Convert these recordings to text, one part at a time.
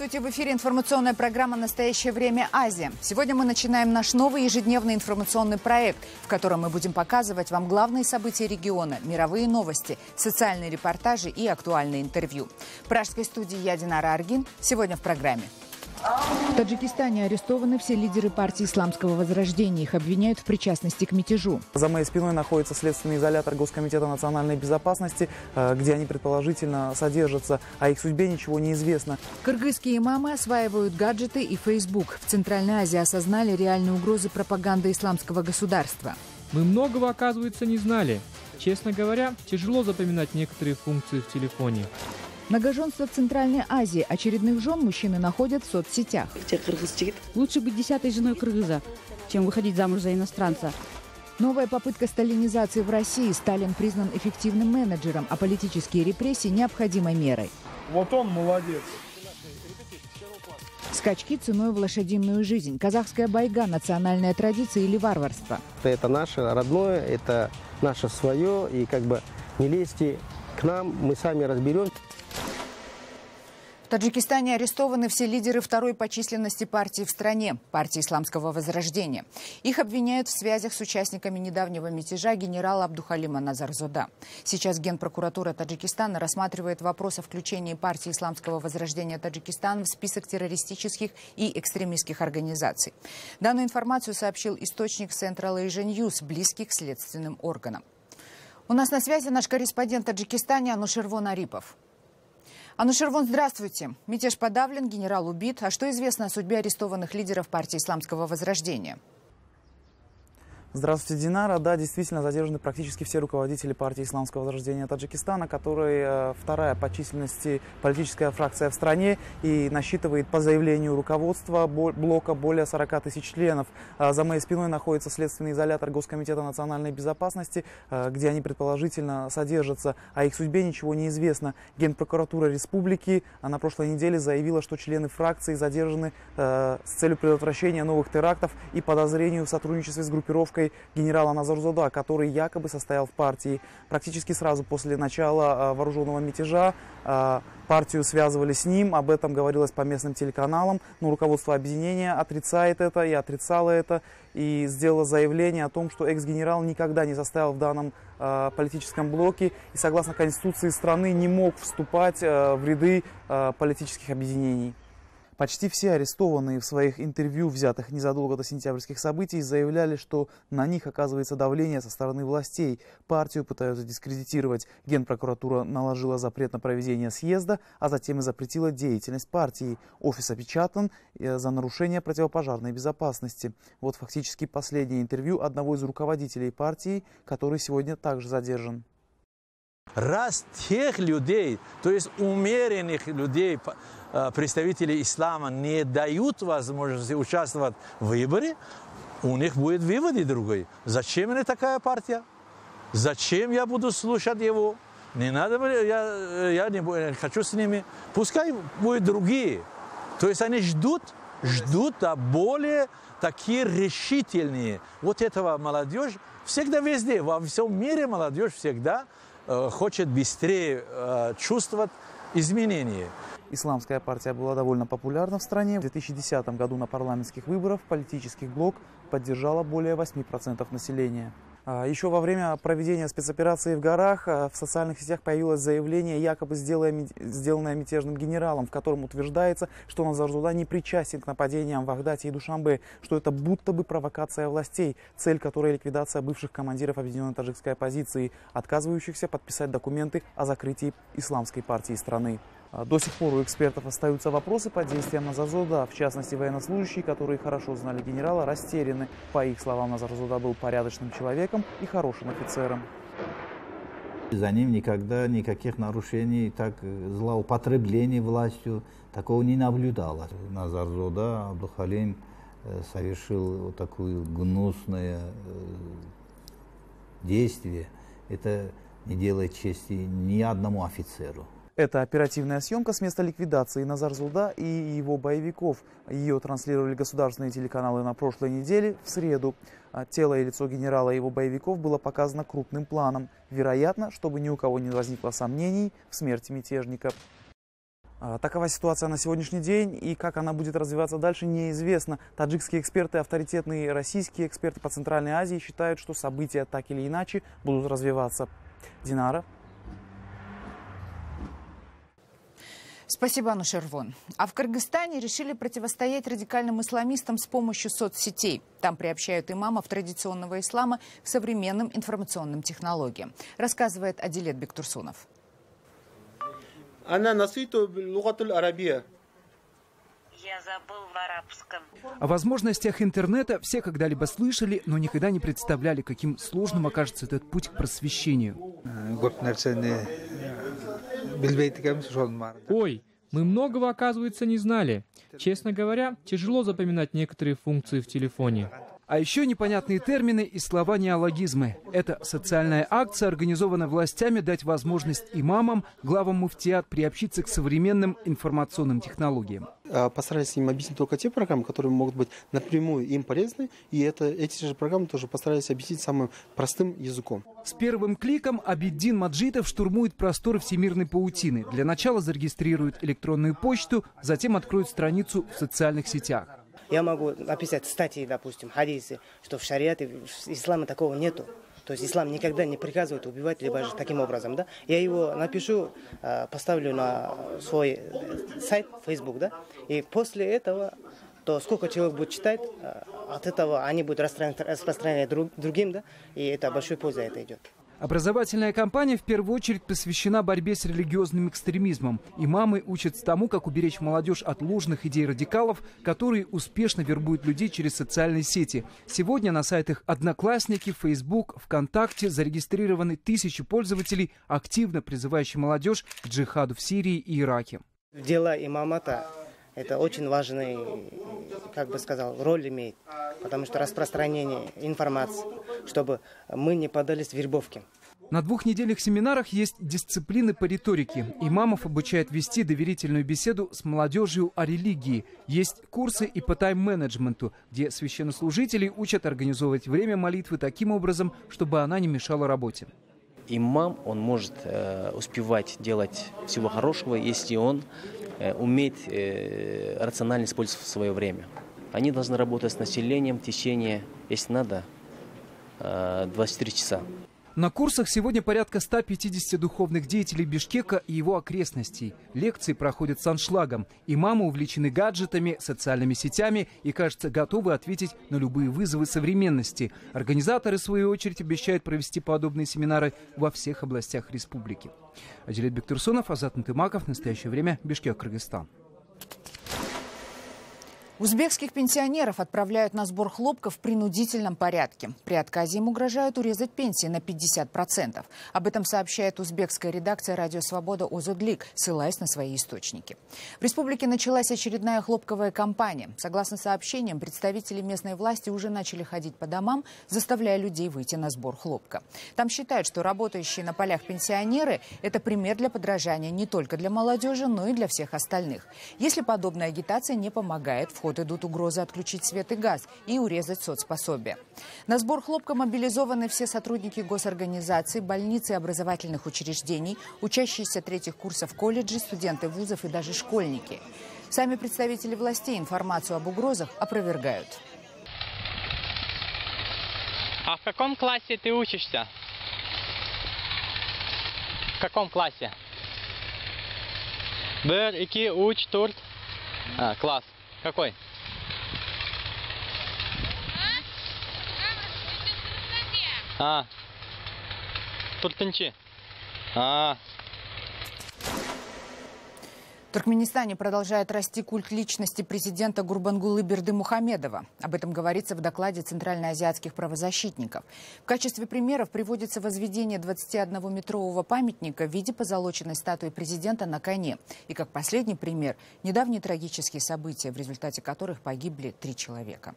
Здравствуйте! В эфире информационная программа «Настоящее время. Азия». Сегодня мы начинаем наш новый ежедневный информационный проект, в котором мы будем показывать вам главные события региона, мировые новости, социальные репортажи и актуальные интервью. В пражской студии я, Динара Аргин. Сегодня в программе. В Таджикистане арестованы все лидеры партии Исламского возрождения. Их обвиняют в причастности к мятежу. За моей спиной находится следственный изолятор Госкомитета национальной безопасности, где они предположительно содержатся, а их судьбе ничего не известно. Кыргызские имамы осваивают гаджеты и Facebook. В Центральной Азии осознали реальные угрозы пропаганды исламского государства. Мы многого, оказывается, не знали. Честно говоря, тяжело запоминать некоторые функции в телефоне. Многоженство в Центральной Азии. Очередных жен мужчины находят в соцсетях. Лучше быть 10-й женой кыргыза, чем выходить замуж за иностранца. Новая попытка сталинизации в России. Сталин признан эффективным менеджером, а политические репрессии необходимой мерой. Вот он молодец. Скачки ценой в лошадиную жизнь. Казахская байга – национальная традиция или варварство? Это наше родное, это наше свое. И не лезьте к нам, мы сами разберемся. В Таджикистане арестованы все лидеры второй по численности партии в стране – партии Исламского возрождения. Их обвиняют в связях с участниками недавнего мятежа генерала Абдухалима Назарзода. Сейчас Генпрокуратура Таджикистана рассматривает вопрос о включении партии Исламского возрождения Таджикистана в список террористических и экстремистских организаций. Данную информацию сообщил источник Central Asia News, близкий к следственным органам. У нас на связи наш корреспондент в Таджикистане Анушервон Арипов. Анушервон, здравствуйте. Мятеж подавлен, генерал убит. А что известно о судьбе арестованных лидеров партии Исламского возрождения? Здравствуйте, Динара. Да, действительно задержаны практически все руководители партии Исламского возрождения Таджикистана, которая вторая по численности политическая фракция в стране и насчитывает по заявлению руководства блока более 40 тысяч членов. За моей спиной находится следственный изолятор Госкомитета национальной безопасности, где они предположительно содержатся, а их судьбе ничего не известно. Генпрокуратура республики на прошлой неделе заявила, что члены фракции задержаны с целью предотвращения новых терактов и подозрению в сотрудничестве с группировкой генерала Назарзода, который якобы состоял в партии. Практически сразу после начала вооруженного мятежа партию связывали с ним, об этом говорилось по местным телеканалам, но руководство объединения отрицает это и отрицало это, и сделало заявление о том, что экс-генерал никогда не состоял в данном политическом блоке и, согласно Конституции страны, не мог вступать в ряды политических объединений. Почти все арестованные в своих интервью, взятых незадолго до сентябрьских событий, заявляли, что на них оказывается давление со стороны властей. Партию пытаются дискредитировать. Генпрокуратура наложила запрет на проведение съезда, а затем и запретила деятельность партии. Офис опечатан за нарушение противопожарной безопасности. Вот фактически последнее интервью одного из руководителей партии, который сегодня также задержан. Раз тех людей, то есть умеренных людей, представители ислама не дают возможности участвовать в выборе, у них будет вывод и другой. Зачем мне такая партия? Зачем я буду слушать его? Не надо, я не хочу с ними. Пускай будут другие. То есть они ждут, а более такие решительные. Вот этого молодежь всегда везде, во всем мире молодежь всегда хочет быстрее чувствовать изменения. Исламская партия была довольно популярна в стране. В 2010 году на парламентских выборах политический блок поддержала более 8% населения. Еще во время проведения спецоперации в горах в социальных сетях появилось заявление, якобы сделанное мятежным генералом, в котором утверждается, что Назарзода не причастен к нападениям в Агдате и Душанбе, что это будто бы провокация властей, цель которой ликвидация бывших командиров объединенной таджикской оппозиции, отказывающихся подписать документы о закрытии исламской партии страны. До сих пор у экспертов остаются вопросы по действиям Назарзода. В частности, военнослужащие, которые хорошо знали генерала, растеряны. По их словам, Назарзода был порядочным человеком и хорошим офицером. За ним никогда никаких нарушений, злоупотреблений властью, такого не наблюдалось. Назарзода Абдухалим совершил вот такое гнусное действие. Это не делает чести ни одному офицеру. Это оперативная съемка с места ликвидации Назарзода и его боевиков. Ее транслировали государственные телеканалы на прошлой неделе, в среду. Тело и лицо генерала и его боевиков было показано крупным планом. Вероятно, чтобы ни у кого не возникло сомнений в смерти мятежника. Такова ситуация на сегодняшний день, и как она будет развиваться дальше, неизвестно. Таджикские эксперты, авторитетные российские эксперты по Центральной Азии считают, что события так или иначе будут развиваться. Динара. Спасибо, Анушервон. А в Кыргызстане решили противостоять радикальным исламистам с помощью соцсетей. Там приобщают имамов традиционного ислама к современным информационным технологиям. Рассказывает Адилет Бектурсунов. Она насыту лугатуль арабия. Я забыл в арабском. О возможностях интернета все когда-либо слышали, но никогда не представляли, каким сложным окажется этот путь к просвещению. Ой, мы многого, оказывается, не знали. Честно говоря, тяжело запоминать некоторые функции в телефоне. А еще непонятные термины и слова-неологизмы. Это социальная акция, организована властями дать возможность имамам, главам муфтият приобщиться к современным информационным технологиям. Постарались им объяснить только те программы, которые могут быть напрямую им полезны. И эти же программы тоже постарались объяснить самым простым языком. С первым кликом Абиддин Маджитов штурмует просторы всемирной паутины. Для начала зарегистрирует электронную почту, затем откроет страницу в социальных сетях. Я могу написать статьи, допустим, хадисы, что в шариате, в исламе такого нету. То есть ислам никогда не приказывает убивать, либо же таким образом, да. Я его напишу, поставлю на свой сайт, Facebook, да. И после этого, то сколько человек будет читать, от этого они будут распространять другим, да. И это большой польза это идет. Образовательная кампания в первую очередь посвящена борьбе с религиозным экстремизмом. Имамы учатся тому, как уберечь молодежь от ложных идей радикалов, которые успешно вербуют людей через социальные сети. Сегодня на сайтах Одноклассники, Facebook, ВКонтакте зарегистрированы тысячи пользователей, активно призывающих молодежь к джихаду в Сирии и Ираке. Дело имамата – это очень важный, как бы сказал, роль имеет, потому что распространение информации, чтобы мы не поддались вербовке. На двухнедельных семинарах есть дисциплины по риторике. Имамов обучают вести доверительную беседу с молодежью о религии. Есть курсы и по тайм-менеджменту, где священнослужителей учат организовывать время молитвы таким образом, чтобы она не мешала работе. Имам, он может успевать делать всего хорошего, если он умеет рационально использовать свое время. Они должны работать с населением в течение, если надо, 24 часа. На курсах сегодня порядка 150 духовных деятелей Бишкека и его окрестностей. Лекции проходят с аншлагом. Имамы увлечены гаджетами, социальными сетями и, кажется, готовы ответить на любые вызовы современности. Организаторы, в свою очередь, обещают провести подобные семинары во всех областях республики. Адилет Бектурсунов, Азат Нтымаков. В настоящее время Бишкек, Кыргызстан. Узбекских пенсионеров отправляют на сбор хлопка в принудительном порядке. При отказе им угрожают урезать пенсии на 50%. Об этом сообщает узбекская редакция «Радио Свобода» Озодлик, ссылаясь на свои источники. В республике началась очередная хлопковая кампания. Согласно сообщениям, представители местной власти уже начали ходить по домам, заставляя людей выйти на сбор хлопка. Там считают, что работающие на полях пенсионеры – это пример для подражания не только для молодежи, но и для всех остальных. Если подобная агитация не помогает, в ход идут угрозы отключить свет и газ и урезать соцпособия. На сбор хлопка мобилизованы все сотрудники госорганизаций, больниц и образовательных учреждений, учащиеся третьих курсов колледжей, студенты вузов и даже школьники. Сами представители властей информацию об угрозах опровергают. А в каком классе ты учишься? В каком классе? Бер, iki, уч, турт. Класс. Какой? Туртынчи. В Туркменистане продолжает расти культ личности президента Гурбангулы Бердымухамедова. Об этом говорится в докладе центральноазиатских правозащитников. В качестве примеров приводится возведение 21-метрового памятника в виде позолоченной статуи президента на коне. И как последний пример – недавние трагические события, в результате которых погибли 3 человека.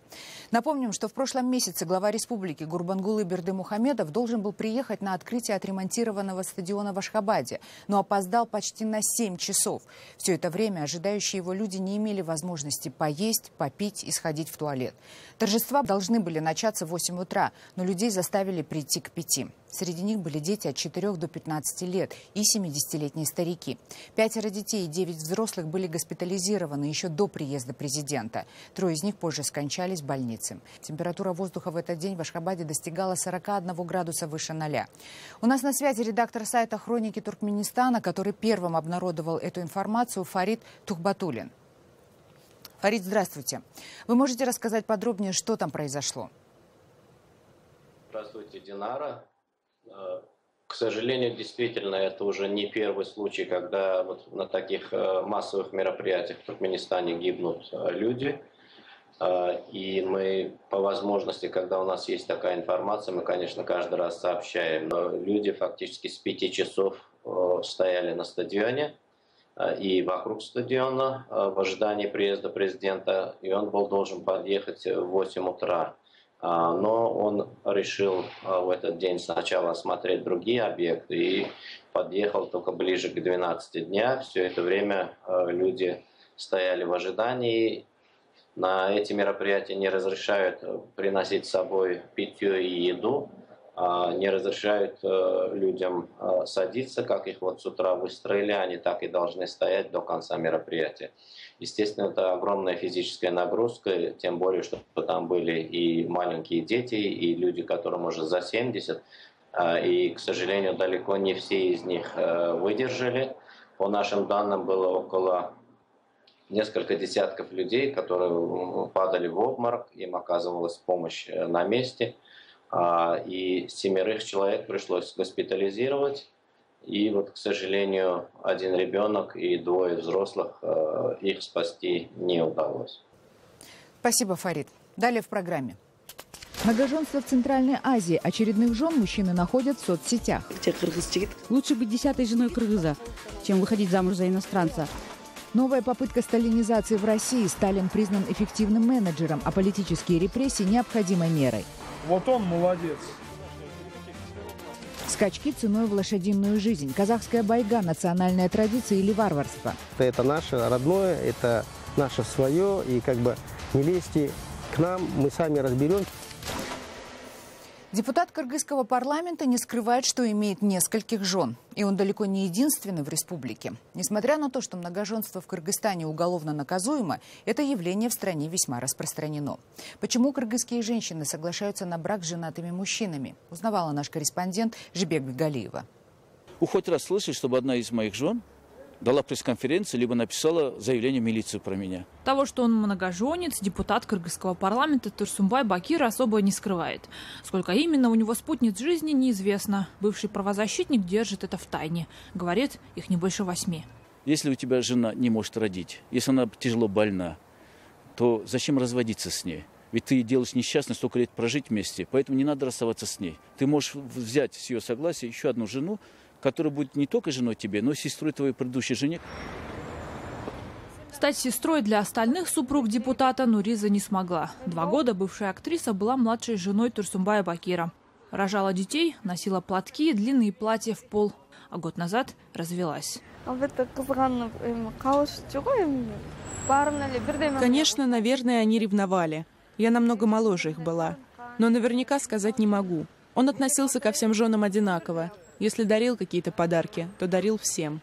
Напомним, что в прошлом месяце глава республики Гурбангулы Бердымухамедов должен был приехать на открытие отремонтированного стадиона в Ашхабаде, но опоздал почти на 7 часов. Все это время ожидающие его люди не имели возможности поесть, попить и сходить в туалет. Торжества должны были начаться в 8 утра, но людей заставили прийти к 5. Среди них были дети от 4 до 15 лет и 70-летние старики. 5 детей и 9 взрослых были госпитализированы еще до приезда президента. 3 из них позже скончались в больнице. Температура воздуха в этот день в Ашхабаде достигала 41 градуса выше 0. У нас на связи редактор сайта «Хроники Туркменистана», который первым обнародовал эту информацию, Фарид Тухбатуллин. Фарид, здравствуйте. Вы можете рассказать подробнее, что там произошло? Здравствуйте, Динара. К сожалению, действительно, это уже не первый случай, когда вот на таких массовых мероприятиях в Туркменистане гибнут люди. И мы по возможности, когда у нас есть такая информация, мы, конечно, каждый раз сообщаем. Но люди фактически с 5 часов стояли на стадионе и вокруг стадиона в ожидании приезда президента. И он был должен подъехать в 8 утра. Но он решил в этот день сначала осмотреть другие объекты и подъехал только ближе к 12 дня. Все это время люди стояли в ожидании. На эти мероприятия не разрешают приносить с собой питье и еду, не разрешают людям садиться, как их вот с утра выстроили, они так и должны стоять до конца мероприятия. Естественно, это огромная физическая нагрузка, тем более, что там были и маленькие дети, и люди, которым уже за 70. И, к сожалению, далеко не все из них выдержали. По нашим данным, было около несколько десятков людей, которые падали в обморок, им оказывалась помощь на месте. И 7 человек пришлось госпитализировать. И вот, к сожалению, 1 ребенок и 2 взрослых, их спасти не удалось. Спасибо, Фарид. Далее в программе. Многоженство в Центральной Азии. Очередных жен мужчины находят в соцсетях. Лучше быть 10-й женой кыргыза, чем выходить замуж за иностранца. Новая попытка сталинизации в России. Сталин признан эффективным менеджером, а политические репрессии необходимой мерой. Вот он молодец. Скачки ценой в лошадиную жизнь. Казахская байга – национальная традиция или варварство? Это наше родное, это наше свое. И как бы не лезьте к нам, мы сами разберемся. Депутат кыргызского парламента не скрывает, что имеет нескольких жен. И он далеко не единственный в республике. Несмотря на то, что многоженство в Кыргызстане уголовно наказуемо, это явление в стране весьма распространено. Почему кыргызские женщины соглашаются на брак с женатыми мужчинами, узнавала наш корреспондент Жибек Бегалиева. Хоть раз слышать, чтобы одна из моих жен дала пресс-конференцию, либо написала заявление в милицию про меня. Того, что он многоженец, депутат кыргызского парламента Турсунбай Бакир особо не скрывает. Сколько именно у него спутниц жизни, неизвестно. Бывший правозащитник держит это в тайне. Говорит, их не больше 8. Если у тебя жена не может родить, если она тяжело больна, то зачем разводиться с ней? Ведь ты делаешь несчастной, столько лет прожить вместе, поэтому не надо расставаться с ней. Ты можешь взять с ее согласия еще одну жену, которая будет не только женой тебе, но и сестрой твоей предыдущей жене. Стать сестрой для остальных супруг депутата Нуриза не смогла. 2 года бывшая актриса была младшей женой Турсунбая Бакира. Рожала детей, носила платки и длинные платья в пол. А год назад развелась. Конечно, наверное, они ревновали. Я намного моложе их была. Но наверняка сказать не могу. Он относился ко всем женам одинаково. Если дарил какие-то подарки, то дарил всем.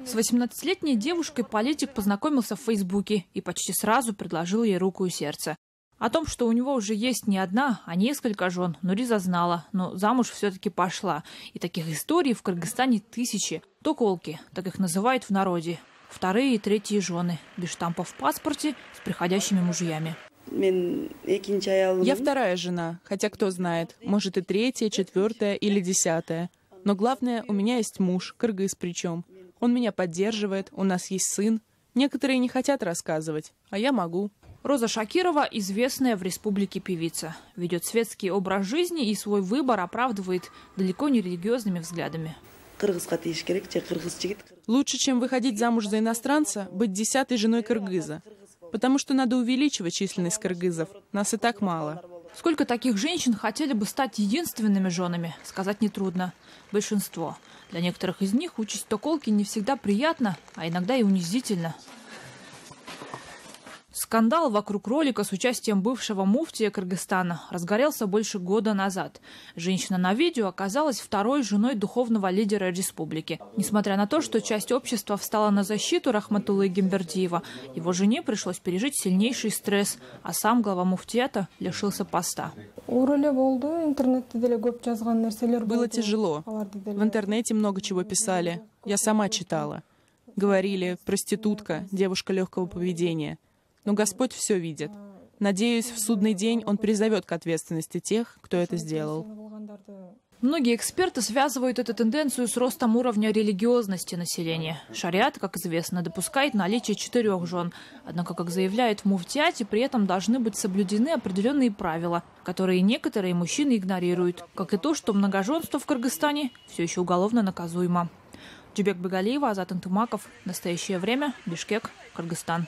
С 18-летней девушкой политик познакомился в Фейсбуке и почти сразу предложил ей руку и сердце. О том, что у него уже есть не одна, а несколько жен, Нуриза знала, но замуж все-таки пошла. И таких историй в Кыргызстане тысячи. Токолки, так их называют в народе. 2-е и 3-е жены, без штампа в паспорте, с приходящими мужьями. Я 2-я жена, хотя кто знает, может и 3-я, 4-я или 10-я. Но главное, у меня есть муж, кыргыз причем. Он меня поддерживает, у нас есть сын. Некоторые не хотят рассказывать, а я могу. Роза Шакирова – известная в республике певица. Ведет светский образ жизни и свой выбор оправдывает далеко не религиозными взглядами. Лучше, чем выходить замуж за иностранца, быть 10-й женой кыргыза. Потому что надо увеличивать численность кыргызов. Нас и так мало. Сколько таких женщин хотели бы стать единственными женами, сказать нетрудно. Большинство. Для некоторых из них участь токолки не всегда приятна, а иногда и унизительна. Скандал вокруг ролика с участием бывшего муфтия Кыргызстана разгорелся больше года назад. Женщина на видео оказалась второй женой духовного лидера республики. Несмотря на то, что часть общества встала на защиту Рахматуллы Гимбердиева, его жене пришлось пережить сильнейший стресс, а сам глава муфтията лишился поста. Было тяжело. В интернете много чего писали. Я сама читала. Говорили: проститутка, девушка легкого поведения. Но Господь все видит. Надеюсь, в судный день Он призовет к ответственности тех, кто это сделал. Многие эксперты связывают эту тенденцию с ростом уровня религиозности населения. Шариат, как известно, допускает наличие 4 жен. Однако, как заявляют в муфтиате, при этом должны быть соблюдены определенные правила, которые некоторые мужчины игнорируют, как и то, что многоженство в Кыргызстане все еще уголовно наказуемо. Джубек Багалиева, Азат Антумаков. Настоящее время. Бишкек, Кыргызстан.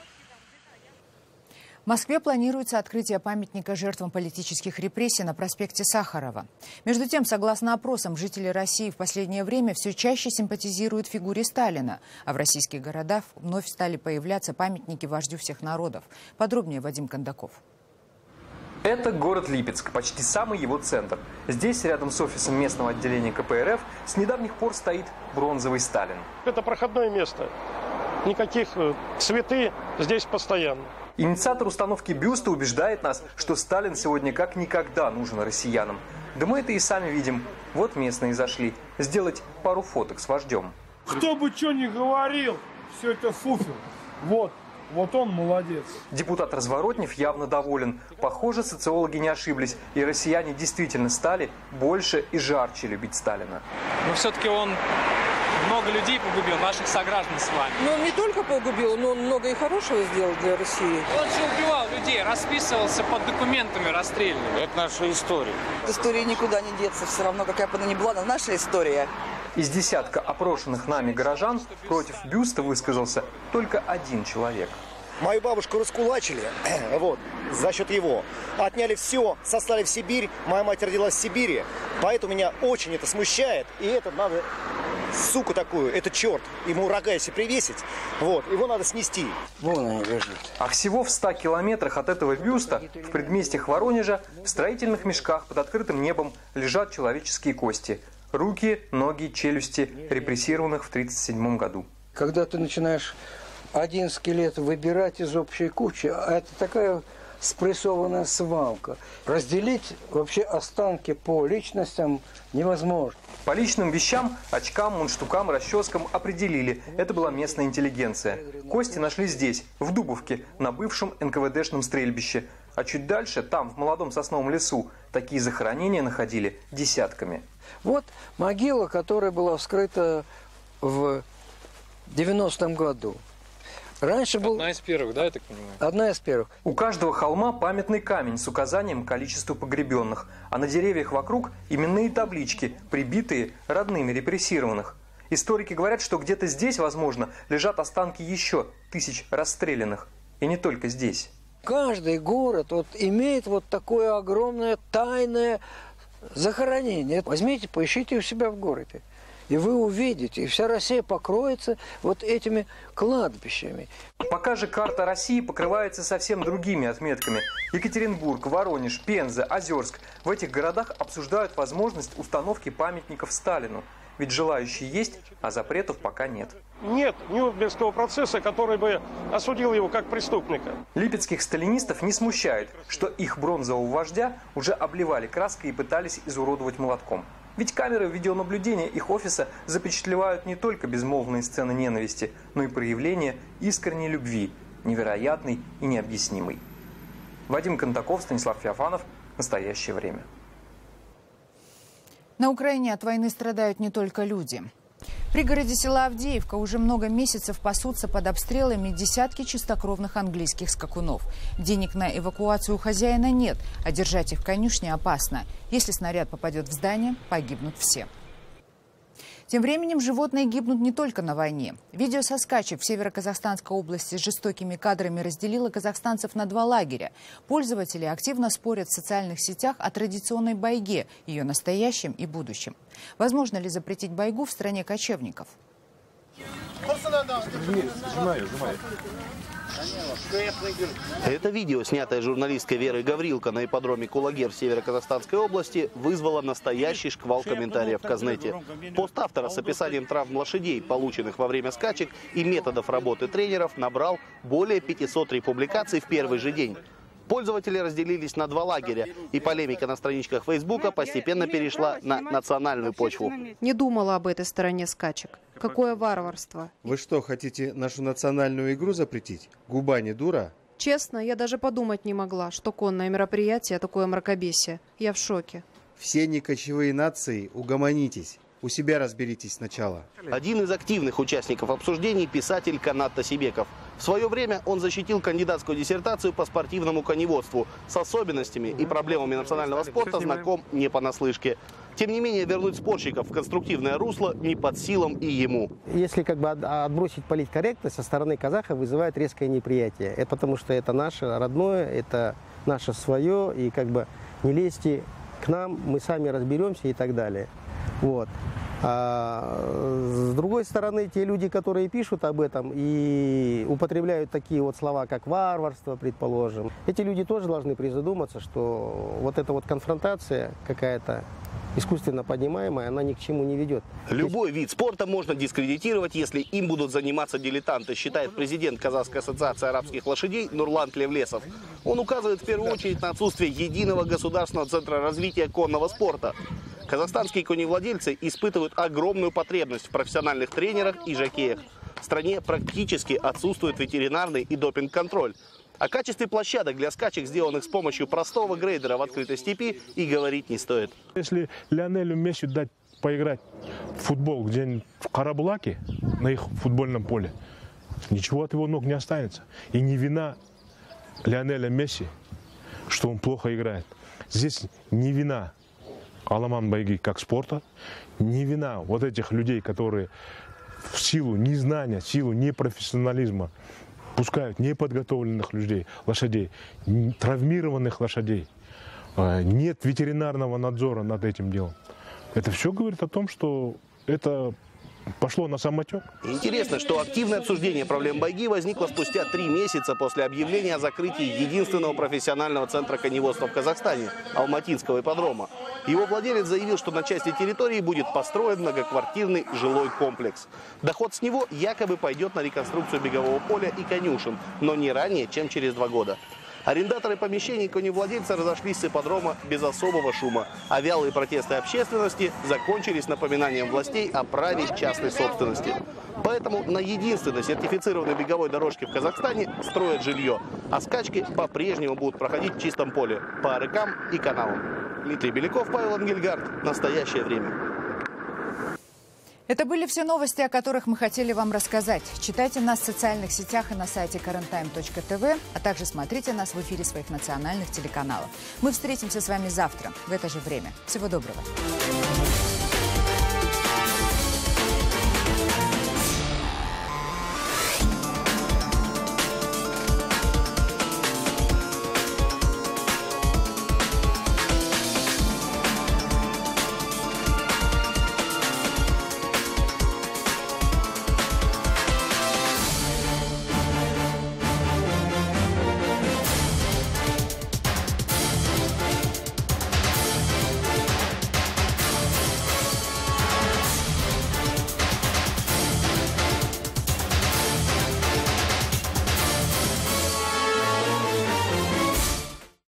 В Москве планируется открытие памятника жертвам политических репрессий на проспекте Сахарова. Между тем, согласно опросам, жители России в последнее время все чаще симпатизируют фигуре Сталина, а в российских городах вновь стали появляться памятники вождю всех народов. Подробнее Вадим Кондаков. Это город Липецк, почти самый его центр. Здесь, рядом с офисом местного отделения КПРФ, с недавних пор стоит бронзовый Сталин. Это проходное место. Никаких цветы здесь постоянно. Инициатор установки бюста убеждает нас, что Сталин сегодня как никогда нужен россиянам. Да мы это и сами видим. Вот местные зашли сделать пару фоток с вождем. Кто бы что ни говорил, все это фуфел. Вот он молодец. Депутат Разворотнев явно доволен. Похоже, социологи не ошиблись. И россияне действительно стали больше и жарче любить Сталина. Но все-таки он много людей погубил, наших сограждан с вами. Но он не только погубил, но он много и хорошего сделал для России. Он же убивал людей, расписывался под документами расстрельными. Это наша история. История никуда не деться, все равно, какая бы она ни была, наша история. Из десятка опрошенных нами горожан против бюста высказался только один человек. Мою бабушку раскулачили, за счет его. Отняли все, сослали в Сибирь. Моя мать родилась в Сибири. Поэтому меня очень это смущает. И это надо, суку такую, это черт. Ему рога если привесить, его надо снести. Вон они лежат. А всего в 100 километрах от этого бюста, в предместьях Воронежа, в строительных мешках под открытым небом лежат человеческие кости. Руки, ноги, челюсти репрессированных в 1937 году. Когда ты начинаешь один скелет выбирать из общей кучи, а это такая спрессованная свалка. Разделить вообще останки по личностям невозможно. По личным вещам, очкам, мундштукам, расческам определили. Это была местная интеллигенция. Кости нашли здесь, в Дубовке, на бывшем НКВДшном стрельбище. А чуть дальше, там, в молодом сосновом лесу, такие захоронения находили десятками. Вот могила, которая была вскрыта в 90-м году. Раньше был... Одна из первых, да, я так понимаю? Одна из первых. У каждого холма памятный камень с указанием количества погребенных, а на деревьях вокруг именные таблички, прибитые родными репрессированных. Историки говорят, что где-то здесь, возможно, лежат останки еще тысяч расстрелянных. И не только здесь. Каждый город имеет такое огромное тайное захоронение. Возьмите, поищите у себя в городе. И вы увидите, и вся Россия покроется этими кладбищами. Пока же карта России покрывается совсем другими отметками. Екатеринбург, Воронеж, Пенза, Озерск. В этих городах обсуждают возможность установки памятников Сталину. Ведь желающие есть, а запретов пока нет. Нет Нюрнбергского процесса, который бы осудил его как преступника. Липецких сталинистов не смущает, что их бронзового вождя уже обливали краской и пытались изуродовать молотком. Ведь камеры видеонаблюдения их офиса запечатлевают не только безмолвные сцены ненависти, но и проявления искренней любви, невероятной и необъяснимой. Вадим Кондаков, Станислав Феофанов. Настоящее время. На Украине от войны страдают не только люди. В пригороде села Авдеевка уже много месяцев пасутся под обстрелами десятки чистокровных английских скакунов. Денег на эвакуацию у хозяина нет, а держать их в конюшне опасно. Если снаряд попадет в здание, погибнут все. Тем временем животные гибнут не только на войне. Видео со скачек в Северо-Казахстанской области с жестокими кадрами разделило казахстанцев на 2 лагеря. Пользователи активно спорят в социальных сетях о традиционной байге, ее настоящем и будущем. Возможно ли запретить байгу в стране кочевников? Это видео, снятое журналисткой Верой Гаврилко на ипподроме Кулагер в Северо-Казахстанской области, вызвало настоящий шквал комментариев в Казнете. Пост автора с описанием травм лошадей, полученных во время скачек, и методов работы тренеров, набрал более 500 републикаций в первый же день. Пользователи разделились на два лагеря, и полемика на страничках Фейсбука постепенно перешла на национальную почву. Не думала об этой стороне скачек. Какое варварство. Вы что, хотите нашу национальную игру запретить? Губа не дура? Честно, я даже подумать не могла, что конное мероприятие такое мракобесие. Я в шоке. Все некочевые нации, угомонитесь. У себя разберитесь сначала. Один из активных участников обсуждений – писатель Канат Тасибеков. В свое время он защитил кандидатскую диссертацию по спортивному коневодству. С особенностями и проблемами национального спорта знаком не понаслышке. Тем не менее, вернуть спорщиков в конструктивное русло не под силам и ему. Если отбросить политкорректность, со стороны казахов вызывает резкое неприятие. Это потому что это наше родное, это наше свое, и не лезьте к нам, мы сами разберемся и так далее. Вот. А с другой стороны, те люди, которые пишут об этом и употребляют такие слова, как варварство, предположим, эти люди тоже должны призадуматься, что эта конфронтация какая-то искусственно поднимаемая, она ни к чему не ведет. Любой вид спорта можно дискредитировать, если им будут заниматься дилетанты, считает президент Казахской ассоциации арабских лошадей Нурлан Тлевлесов. Он указывает в первую очередь на отсутствие единого государственного центра развития конного спорта. Казахстанские коневладельцы испытывают огромную потребность в профессиональных тренерах и жокеях. В стране практически отсутствует ветеринарный и допинг-контроль. О качестве площадок для скачек, сделанных с помощью простого грейдера в открытой степи, и говорить не стоит. Если Лионелю Месси дать поиграть в футбол где-нибудь в Карабулаке, на их футбольном поле, ничего от его ног не останется. И не вина Лионеля Месси, что он плохо играет. Здесь не вина Аламан Байги как спорта, не вина этих людей, которые в силу незнания, в силу непрофессионализма пускают неподготовленных лошадей, травмированных лошадей. Нет ветеринарного надзора над этим делом. Это все говорит о том, что это пошло на самотек. Интересно, что активное обсуждение проблем байги возникло спустя 3 месяца после объявления о закрытии единственного профессионального центра коневодства в Казахстане – Алматинского ипподрома. Его владелец заявил, что на части территории будет построен многоквартирный жилой комплекс. Доход с него якобы пойдет на реконструкцию бегового поля и конюшен, но не ранее, чем через 2 года. Арендаторы помещений коневладельца разошлись с ипподрома без особого шума, а вялые протесты общественности закончились напоминанием властей о праве частной собственности. Поэтому на единственной сертифицированной беговой дорожке в Казахстане строят жилье, а скачки по-прежнему будут проходить в чистом поле, по арыкам и канавам. Дмитрий Беляков, Павел Ангельгард. Настоящее время. Это были все новости, о которых мы хотели вам рассказать. Читайте нас в социальных сетях и на сайте currenttime.tv, а также смотрите нас в эфире своих национальных телеканалов. Мы встретимся с вами завтра в это же время. Всего доброго.